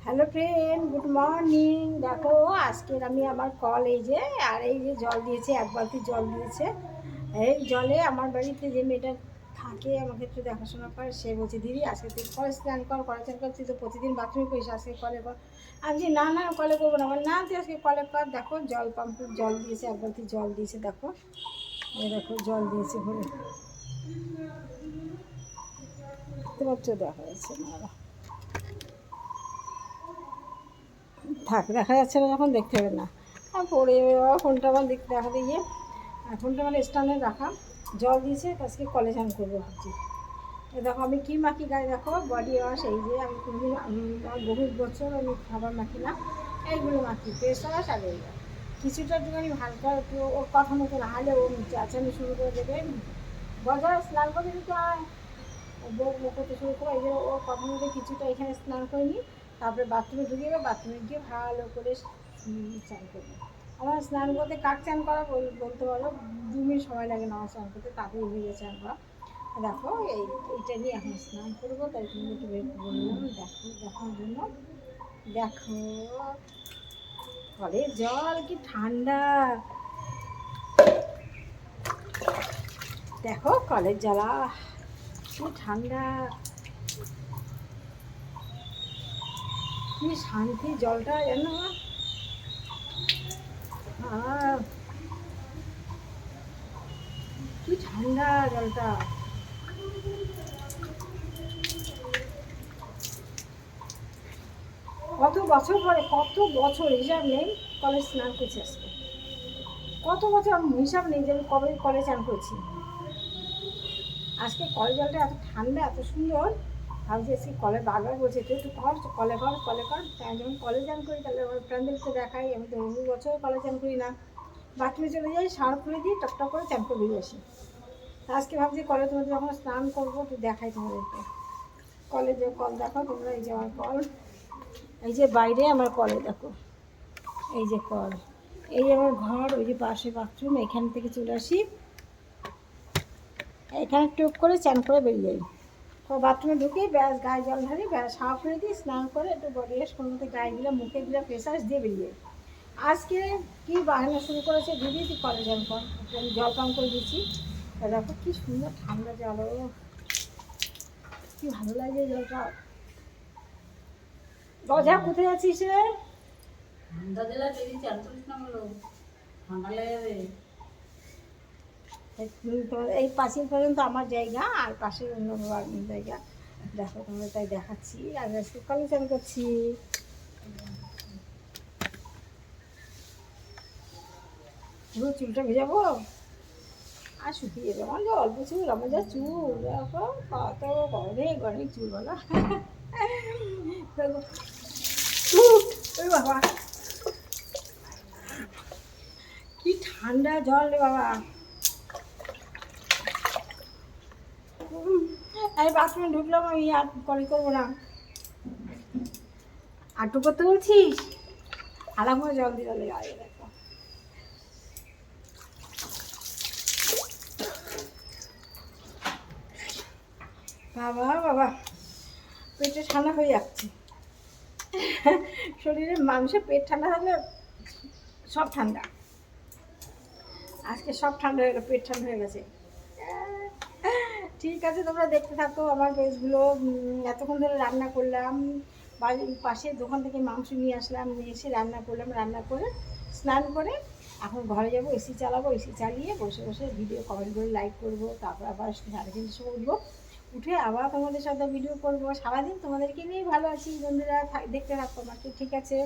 Hello friend, good morning. দেখো আজকের আমি আমার কল এই যে জল দিয়েছে, এক বালতি জল দিয়েছে। এই জলে আমার বাড়িতে যে মেয়েটা থাকে, আমাকে একটু দেখাশোনা করে, সে বলছে দিদি আজকে তুই কলে স্নান কর, কলে স্নান কর, তুই তো প্রতিদিন বাথরুমে করিস, আজকে কলে কর। আমি যে না না কলে করবো না, না তুই আজকে কলে কর। দেখো জল পাম্পের জল দিয়েছে, এক বালতি জল দিয়েছে। দেখো এই দেখো জল দিয়েছে ভরে, দেখতে পাচ্ছ? দেখা যাচ্ছে না, থাক, দেখা যাচ্ছে না যখন দেখতে হবে না। আর পড়ে বাবা ফোনটা আমার দেখতে দেখাতে গিয়ে, ফোনটা মানে স্ট্যান্ডে রাখা। জল দিয়েছে, আজকে কলে স্নান করবো ভাবছি। দেখো আমি কী মাখি গায়ে, দেখো বডি ওয়াশ। এই যে আমি কোনোদিন বহু বছর আমি খাবার মাখি না, এইগুলো মাখি, ফেস ওয়াশ। আর এই কিছুটা একটুখানি হালকা একটু ওর কথা মতো না হলে ও চাচানি শুরু করে দেবে। বজায় স্নান করতে দিতে হয়, বউ করতে শুরু করে। এই যে ওর কথা মতো কিছুটা এখানে স্নান করে নিই, তারপরে বাথরুমে ঢুকে যাবে, বাথরুমে গিয়ে ভালো করে স্নান করবে। আমার স্নান করতে কাক চান করা বলতে পারো 2 মিনিট সময় লাগে না আমার স্নান করতে, তাড়াতাড়ি হয়ে যায় চান করা। দেখো এইটা নিয়ে এখন স্নান করবো, তাই তুমি একটু বের বললাম দেখো দেখার জন্য। দেখো কলের জল কি ঠান্ডা, দেখো কলের জল কি ঠান্ডা, কি শান্তি জলটা যেন। কি ঠান্ডা জলটা। কত বছর পরে, কত বছর হিসাব নেই কলে স্নান করছি আজকে, কত বছর হিসাব নেই যে আমি কবে কলে স্নান করছি। আজকে কলের জলটা এত ঠান্ডা, এত সুন্দর, ভাবছি আজকে কলে বারবার বলছে তুই একটু কর, কলে কর, কলে কর। তাই যখন কলে চান করি তাহলে আমার প্রাণদেরকে দেখাই, আমি তো বহু বছর কলে চান করি না, বাথরুমে চলে যাই, শাওয়ার খুলে দিই, টকটক করে চান করে বেরিয়ে আসি। আজকে ভাবছি কলে তোমাদের যখন স্নান করবো একটু দেখাই তোমাদেরকে। কলে যে কল দেখো তোমরা, এই যে আমার কল, এই যে বাইরে আমার কলে দেখো, এই যে কল, এই আমার ঘর, ওই যে পাশে বাথরুম, এখান থেকে চলে আসি, এখানে টুক করে চান করে বেরিয়ে যাই। তো বাথরুমে ঢুকে ব্যাস গায়ে জল ঢালি, ব্যাস সাফ করে দিই, স্নান করে একটু বডি ওয়াশ কোনো মতো গায়ে দিলে, মুখে দিলে, ফেস ওয়াশ দিয়ে বেরিয়ে যাই। আজকে কী বাহানা শুরু করেছে, দিদি তুই কলে জল কর, আমি জল পান করে দিচ্ছি। দেখো কী সুন্দর ঠান্ডা জল, কী ভালো লাগে জলটা। রজা কোথায় আছিস রে? ঠান্ডা জেলা বেরিয়ে চান করিস না, বলো ঠান্ডা লেগে যাবে। এই পাশের পর্যন্ত আমার জায়গা, আর পাশের অন্য জায়গা। দেখো তোমরা, তাই দেখাচ্ছি। আমি আজকে কলে চান করছি। পুরো চুলটা ভেজাবো আর শুকিয়ে যাবে, আমার যা অল্প চুল, আমার যা চুল দেখো, কত অনেক অনেক চুল বলো। ওই বাবা কি ঠান্ডা জল রে বাবা। আমি বাথরুমে ঢুকলাম, আমি আর কল করবো না। আটু করতে বলছিস, আরাম করে জল দিয়ে জলে গায়ে দেখো। বাবা বাবা, পেটে ঠান্ডা হয়ে যাচ্ছে। শরীরের মানুষের পেট ঠান্ডা থাকলে সব ঠান্ডা, আজকে সব ঠান্ডা হয়ে গেল, পেট ঠান্ডা হয়ে গেছে। ঠিক আছে, তোমরা দেখতে থাকো আমার ড্রেসগুলো। এতক্ষণ ধরে রান্না করলাম, বাড়ির পাশের দোকান থেকে মাংস নিয়ে আসলাম, নিয়ে এসে রান্না করলাম, রান্না করে স্নান করে এখন ঘরে যাবো, এসি চালাবো, এসি চালিয়ে বসে বসে ভিডিও কমেন্ট করে লাইক করবো, তারপর আবার 3:30 সময় উঠবো, উঠে আবার তোমাদের সাথে ভিডিও করবো। সারাদিন তোমাদেরকে নিয়েই ভালো আছি বন্ধুরা, দেখতে থাকো আমাকে, ঠিক আছে।